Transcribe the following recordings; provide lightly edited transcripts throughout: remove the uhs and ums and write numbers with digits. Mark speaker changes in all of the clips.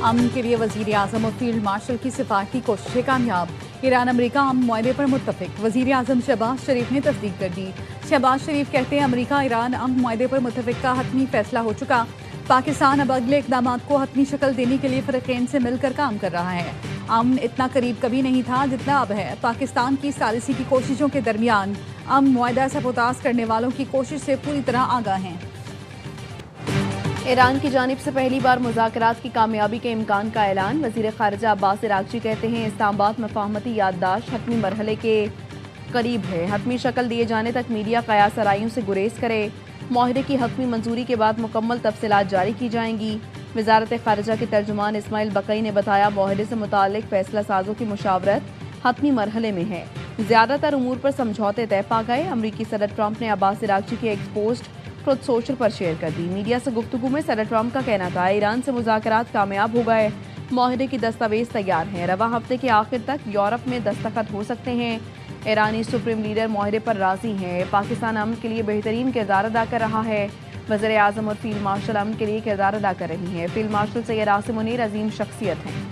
Speaker 1: अमन के लिए वजीर आजम और फील्ड मार्शल की सिफारती कोशिशें कामयाब। ईरान अमरीका अमन मुआहदे पर मुत्तफिक। वजीर आजम शहबाज शरीफ ने तस्दीक कर दी। शहबाज शरीफ कहते हैं अमरीका ईरान अमन मुआहदे पर मुत्तफिक का हतमी फैसला हो चुका। पाकिस्तान अब अगले इकदाम को हतमी शक्ल देने के लिए फरीकैन से मिलकर काम कर रहा है। अमन इतना करीब कभी नहीं था जितना अब है। पाकिस्तान की सालिसी की कोशिशों के दरमियान अमन मुआहदा सबोताज करने वालों की कोशिश से पूरी तरह आगाह हैं।
Speaker 2: ईरान की जानिब से पहली बार मुज़ाकरात की कामयाबी के इम्कान का ऐलान। वज़ीर ख़ारिजा अब्बास इराक़ची कहते हैं इस्लामाबाद मफ़ाहमती याददाश्त हतमी मरहले के करीब है। हतमी शक्ल दिए जाने तक मीडिया क़यास आराइयों से गुरेज करे। मुआहदे की हतमी मंजूरी के बाद मुकम्मल तफसीलात जारी की जाएंगी। वज़ारत ख़ारिजा के तर्जुमान इस्माइल बकई ने बताया मुआहदे से मुताल्लिक़ फैसला साजों की मुशावरत हतमी मरहले में है। ज़्यादातर उमूर पर समझौते तय पा गए। अमरीकी सदर ट्रंप ने अब्बास इराक़ची की एक पोस्ट ट्रुथ सोशल पर शेयर कर दी। मीडिया से गुफ्तगू में सदर ट्रंप का कहना था ईरान से मुज़ाकरात कामयाब हो गए। मुआहदे की दस्तावेज तैयार हैं। रवा हफ्ते के आखिर तक यूरोप में दस्तखत हो सकते हैं। ईरानी सुप्रीम लीडर मुआहदे पर राजी हैं। पाकिस्तान अमन के लिए बेहतरीन किरदार अदा कर रहा है। वज़ीर आज़म और फील्ड मार्शल अमन के लिए किरदार अदा कर रही हैं। फील्ड मार्शल सैयद आसिम मुनीर अजीम शख्सियत हैं।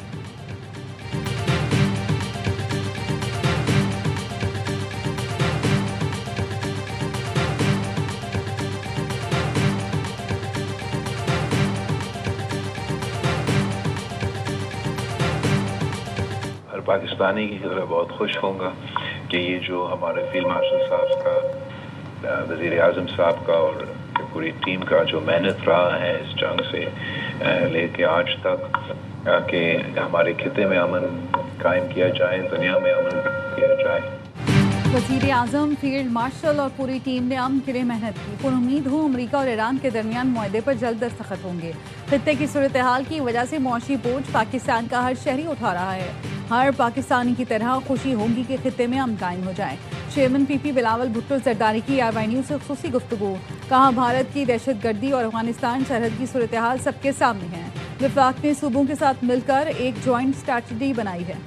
Speaker 3: पाकिस्तानी की तरह बहुत खुश होऊंगा कि ये जो हमारे फील्ड मार्शल साहब का, वज़ीर आज़म साहब का और पूरी टीम का जो मेहनत रहा है इस जंग से लेके आज तक कि हमारे खिते में अमन कायम किया जाए, दुनिया में अमन किया जाए।
Speaker 1: वज़ीर आज़म, फील्ड मार्शल और पूरी टीम ने अमन के लिए मेहनत की। पुर उम्मीद हूँ अमरीका और ईरान के दरमियान मुआहदे पर जल्द दस्तखत होंगे। खित्ते की सूरत हाल की वजह से मुआशी बोझ पाकिस्तान का हर शहरी उठा रहा है। हर पाकिस्तानी की तरह खुशी होगी कि खित्ते में अमन कायम हो जाए। चेयरमैन पीपी बिलावल भुट्टो जरदारी की आरवाई न्यूज़ से खुसूसी गुफ्तगू। कहा भारत की दहशत गर्दी और अफगानिस्तान सरहद की सूरत हाल सबके सामने है। वफाक ने सूबों के साथ मिलकर एक जॉइंट स्ट्रैटेजी बनाई है।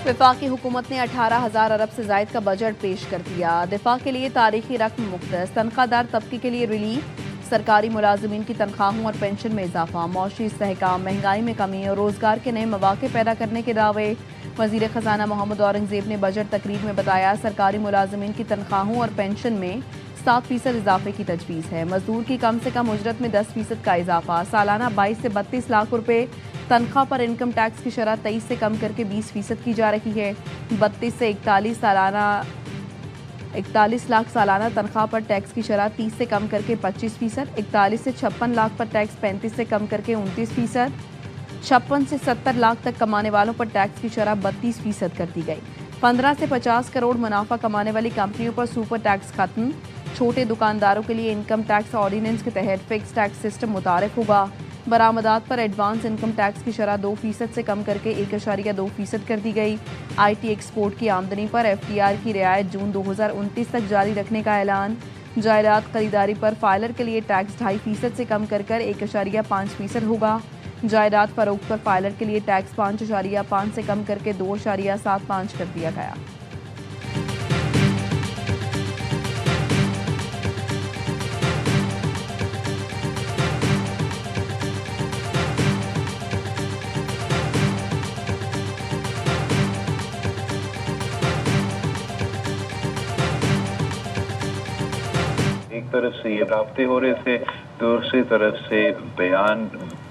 Speaker 2: वफाकी हुकूमत ने 18,000 अरब से जायद का बजट पेश कर दिया। दिफा के लिए तारीखी रकम मुख्तस, तनख्वाहदार तबके के लिए रिलीफ, सरकारी मुलाजमीन की तनख्वाहों और पेंशन में इजाफा, मौशी इस्तेहकाम, महंगाई में कमी और रोजगार के नए मौके पैदा करने के दावे। वजीर खजाना मोहम्मद औरंगजेब ने बजट तकरीर में बताया सरकारी मुलाजमीन की तनख्वाहों और पेंशन में 7% इजाफे की तजवीज़ है। मजदूर की कम से कम उजरत में 10% का इजाफा, सालाना 22 से 32 लाख रुपए। तनख्वाह पर इनकम टैक्स की शरह 23 से कम करके 20% की जा रही है। 32 से 41 लाख सालाना तनख्वाह पर टैक्स की शरह 30 से कम करके 25%। 41 से 56 लाख पर टैक्स 35 से कम करके 29%। 56 से 70 लाख तक कमाने वालों पर टैक्स की शरह 32% कर दी गई। 15 से 50 करोड़ मुनाफा कमाने वाली कंपनियों पर सुपर टैक्स खत्म। छोटे दुकानदारों के लिए इनकम टैक्स ऑर्डिनेंस के तहत फिक्स टैक्स सिस्टम मुतारिफ होगा। बरामदात पर एडवांस इनकम टैक्स की शरह 2% से कम करके 1.2% कर दी गई। IT एक्सपोर्ट की आमदनी पर FTR की रियायत जून 2029 तक जारी रखने का ऐलान। जायदाद खरीदारी पर फाइलर के लिए टैक्स 2.5% से कम कर 1.5% होगा। जायदाद फरोख्त पर फाइलर के लिए टैक्स 5.5 से कम करके 2.75 कर दिया गया।
Speaker 3: एक तरफ से ये राब्ते हो रहे थे, दूसरी तरफ से बयान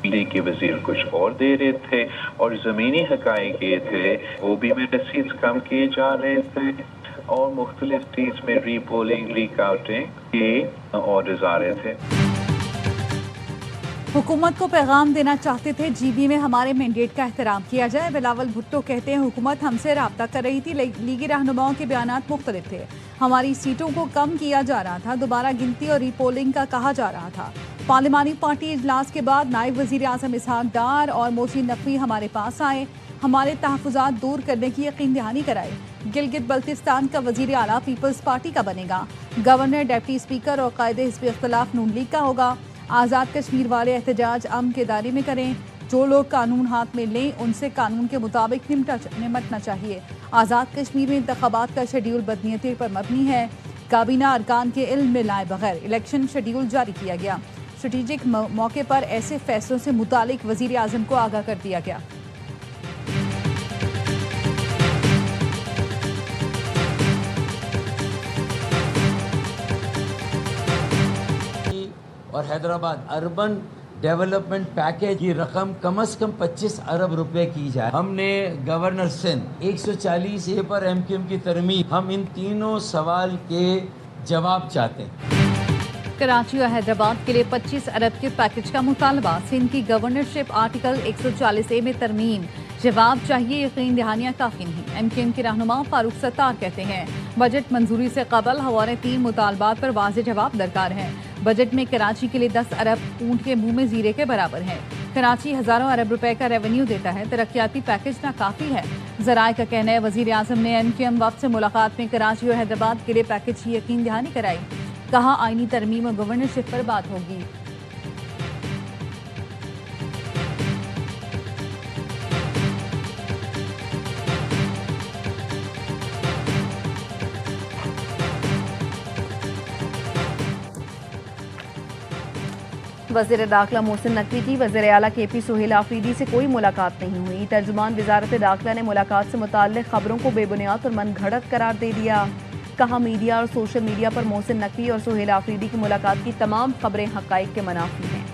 Speaker 3: के वजीर कुछ और दे रहे थे और ज़मीनी हक़ाइक़ ये थे वो भी में रसीद कम किए जा रहे थे और मुख्तलिफ स्टेट्स में रीपोलिंग, रीकाउंटिंग के ऑर्डर्स आ रहे थे।
Speaker 1: हुकूमत को पैगाम देना चाहते थे GB में हमारे मैंडेट का एहतराम किया जाए। बिलावल भुट्टो कहते हैं हुकूमत हमसे राब्ता कर रही थी, लीगी रहनुमाओं के बयानात मुख्तलिफ थे। हमारी सीटों को कम किया जा रहा था, दोबारा गिनती और रीपोलिंग का कहा जा रहा था। पार्लिमानी पार्टी इजलास के बाद नायब वजीर आज़म इसहाक डार और मोहसिन नकवी हमारे पास आए, हमारे तहफ़्फ़ुज़ात दूर करने की यकीन दहानी कराई। गिलगित बल्तिस्तान का वजीर आला पीपल्स पार्टी का बनेगा। गवर्नर, डिप्टी स्पीकर और कायदे हिज़्ब इख्तिलाफ नून लीग का होगा। आज़ाद कश्मीर वाले एहतजाज अमन के दायरे में करें। जो लोग कानून हाथ में लें उनसे कानून के मुताबिक निमटना चाहिए। आज़ाद कश्मीर में इंतखाबात का शेड्यूल बदनीयती पर मबनी है। काबीना अरकान के इल्म में लाए बगैर इलेक्शन शेड्यूल जारी किया गया। स्ट्रेटेजिक मौके पर ऐसे फैसलों से मुतालिक वजीर आजम को आगाह कर दिया गया।
Speaker 4: और हैदराबाद अर्बन डेवलपमेंट पैकेज की रकम कम से कम 25 अरब रुपए की जाए। हमने गवर्नर सिंध 140A पर MQM की तरमीम, हम इन तीनों सवाल के जवाब चाहते हैं।
Speaker 1: कराची और हैदराबाद के लिए 25 अरब के पैकेज का मुतालबा, सिंध की गवर्नरशिप आर्टिकल 140A में तरमीम, जवाब चाहिए यकीन दहानियाँ काफ़ी नहीं। MQM के रहनुमा फारूक सत्तार कहते हैं बजट मंजूरी से कबल हमारे 3 मुतालबात पर वाज़ेह जवाब दरकार है। बजट में कराची के लिए 10 अरब ऊंट के मुंह में जीरे के बराबर है। कराची हजारों अरब रुपए का रेवेन्यू देता है, तरक्याती पैकेज नाकाफी है। जराए का कहना है वजीर आजम ने MQM वक्त से मुलाकात में कराची और हैदराबाद के लिए पैकेज की यकीन दहानी कराई। कहा आईनी तरमीम और गवर्नरशिप पर बात होगी।
Speaker 2: वज़ीर दाखिला मोहसिन नकवी की वज़ीर आला KP सुहेल आफरीदी से कोई मुलाकात नहीं हुई। तर्जुमान वजारत दाखिला ने मुलाकात से मुताल्लिक़ खबरों को बेबुनियाद और मनगढ़ंत करार दे दिया। कहा मीडिया और सोशल मीडिया पर मोहसिन नकवी और सुहेल आफरीदी की मुलाकात की तमाम खबरें हक़ाइक़ के मुनाफी हैं।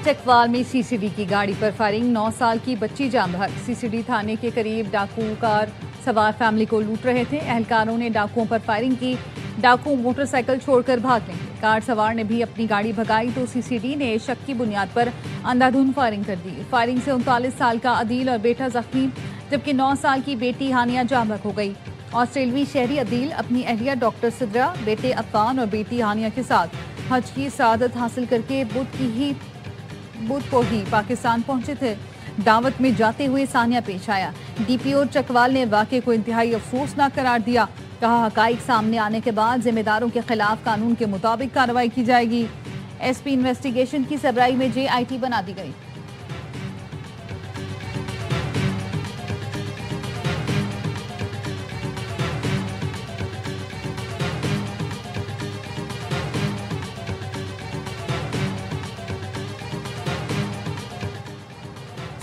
Speaker 1: चकवाल में CCD की गाड़ी पर फायरिंग, 9 साल की बच्ची जान बहक। CCD थाने के करीब डाकू कार सवार फैमिली को लूट रहे थे। एहलकारों ने डाकुओं पर फायरिंग की। डाकू मोटरसाइकिल छोड़कर भाग गए। कार सवार ने भी अपनी गाड़ी भगाई तो CCD ने शक की बुनियाद पर अंधाधुंध फायरिंग कर दी। फायरिंग से 39 साल का अदील और बेटा जख्मी, जबकि 9 साल की बेटी हानिया जाम बहक हो गई। ऑस्ट्रेलवी शहरी अदील अपनी अहलिया डॉक्टर सिद्रा, बेटे अफान और बेटी हानिया के साथ हज की सआदत हासिल करके बुध को ही पाकिस्तान पहुंचे थे। दावत में जाते हुए सानिया पेश आया। DPO चकवाल ने वाक़े को इंतहाई अफसोसनाक करार दिया। कहा हक़ाइक़ सामने आने के बाद जिम्मेदारों के खिलाफ कानून के मुताबिक कार्रवाई की जाएगी। SP इन्वेस्टिगेशन की सरबराही में JIT बना दी गई।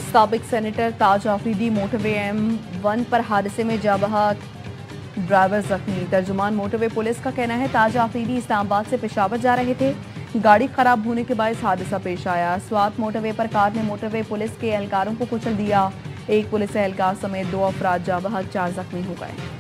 Speaker 2: साबिक सेनेटर ताज आफरीदी मोटरवे M1 पर हादसे में जा बहक, ड्राइवर जख्मी। तर्जुमान मोटरवे पुलिस का कहना है ताज आफरीदी इस्लामाबाद से पेशावर जा रहे थे। गाड़ी खराब होने के बायस हादसा पेश आया। स्वात मोटरवे पर कार ने मोटरवे पुलिस के एहलकारों को कुचल दिया। एक पुलिस एहलकार समेत 2 अफराद जा बहक, 4 जख्मी हो गए।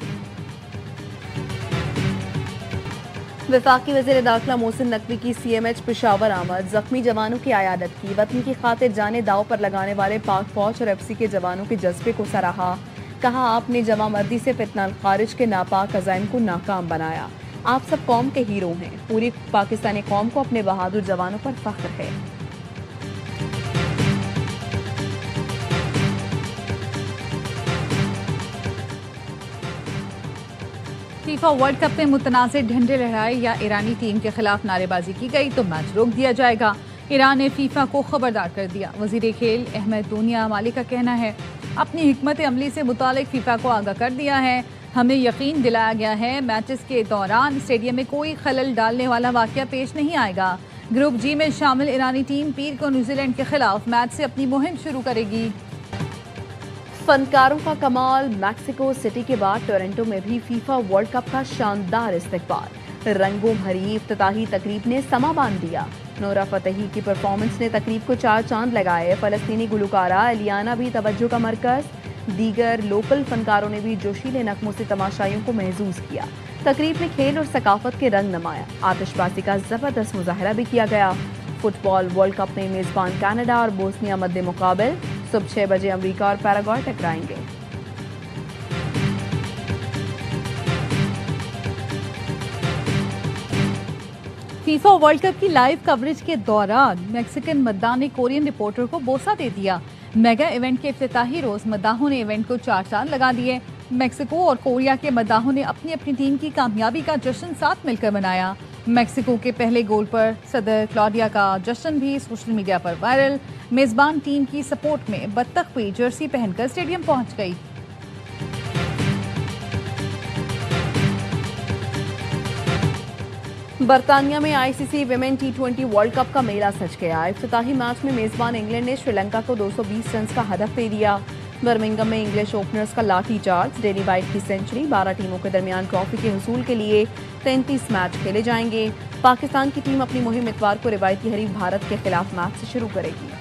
Speaker 2: वफाकी वज़ीर दाखिला मोहसिन नकवी की CMH पेशावर आमद, जख्मी जवानों की आयादत की। वतन की खातिर जाने दाव पर लगाने वाले पाक फौज और FC के जवानों के जज्बे को सराहा। कहा आपने जमा मर्दी से फितना खारिज के नापाक अज़ाइम को नाकाम बनाया। आप सब कौम के हीरो हैं। पूरी पाकिस्तानी कौम को अपने बहादुर जवानों पर फख्र है।
Speaker 1: फीफा वर्ल्ड कप में मुतनाज़ झंडे लहराए या ईरानी टीम के खिलाफ नारेबाजी की गई तो मैच रोक दिया जाएगा। ईरान ने फीफा को खबरदार कर दिया। वजीर खेल अहमद दुनिया माली का कहना है अपनी हिकमत अमली से मुतालिक फीफा को आगाह कर दिया है। हमें यकीन दिलाया गया है मैचेस के दौरान स्टेडियम में कोई खलल डालने वाला वाक़या पेश नहीं आएगा। ग्रुप G में शामिल ईरानी टीम पीर को न्यूजीलैंड के खिलाफ मैच से अपनी मुहिम शुरू करेगी।
Speaker 2: फनकारों का कमाल, मैक्सिको सिटी के बाद टोरंटो में भी फीफा वर्ल्ड कप का शानदार इस्तकबाल। रंगों भरी इफ्तिताही तकरीब ने समा बांध दिया। नोरा फतेही की परफॉर्मेंस ने तकरीब को 4 चांद लगाए। फ़लस्तीनी गुलकारा एलियाना भी तवज्जो का मरकज़। दीगर लोकल फनकारों ने भी जोशीले नगमों से तमाशाइयों को महसूस किया। तकरीब में खेल और सकाफत के रंग नमाया। आतिशबाजी का ज़बरदस्त मुजाहरा भी किया गया। फुटबॉल वर्ल्ड कप में मेज़बान कनाडा और बोस्निया मद्दे मुकाबिल। सुबह 6 बजे अमेरिका और पैराग्वे टकराएंगे।
Speaker 1: फीफा वर्ल्ड कप की लाइव कवरेज के दौरान मैक्सिकन मद्दाह ने कोरियन रिपोर्टर को बोसा दे दिया। मेगा इवेंट के इफ्तिताही रोज मद्दाहों ने इवेंट को 4 चांद लगा दिए। मैक्सिको और कोरिया के मद्दाहों ने अपनी अपनी टीम की कामयाबी का जश्न साथ मिलकर मनाया। मैक्सिको के पहले गोल पर सदर क्लॉडिया का जश्न भी सोशल मीडिया पर वायरल। मेजबान टीम की सपोर्ट में बत्तख भी जर्सी पहनकर स्टेडियम पहुंच गई।
Speaker 2: बरतानिया में आईसीसी विमेन टी20 वर्ल्ड कप का मेला सज गया। इफ्तिताही मैच में मेजबान इंग्लैंड ने श्रीलंका को 220 रन का हदफ दे दिया। बर्मिंघम में इंग्लिश ओपनर्स का लाठी चार्ज, डेनी वाइट की सेंचुरी। 12 टीमों के दरमियान ट्रॉफी के हुसूल के लिए 33 मैच खेले जाएंगे। पाकिस्तान की टीम अपनी मुहिम इतवार को रिवायती हरीफ भारत के खिलाफ मैच से शुरू करेगी।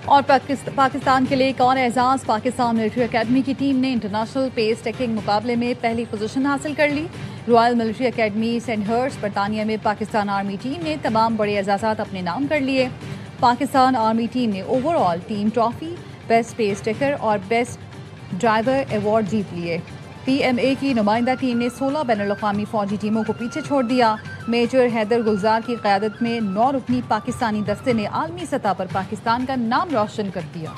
Speaker 1: और पाकिस्तान के लिए एक और एजाज। पाकिस्तान मिलिट्री एकेडमी की टीम ने इंटरनेशनल पेस टेकिंग मुकाबले में पहली पोजीशन हासिल कर ली। रॉयल मिलिट्री एकेडमी सेंडहर्स्ट बरतानिया में पाकिस्तान आर्मी टीम ने तमाम बड़े एजाज़ात अपने नाम कर लिए। पाकिस्तान आर्मी टीम ने overall team trophy, best pace taker और बेस्ट ड्राइवर अवार्ड जीत लिए। पीएमए की नुमाइंदा टीम ने 16 बैनुल-अक़वामी फौजी टीमों को पीछे छोड़ दिया। मेजर हैदर गुलजार की क़यादत में 9 रुकनी पाकिस्तानी दस्ते ने आलमी सतह पर पाकिस्तान का नाम रोशन कर दिया।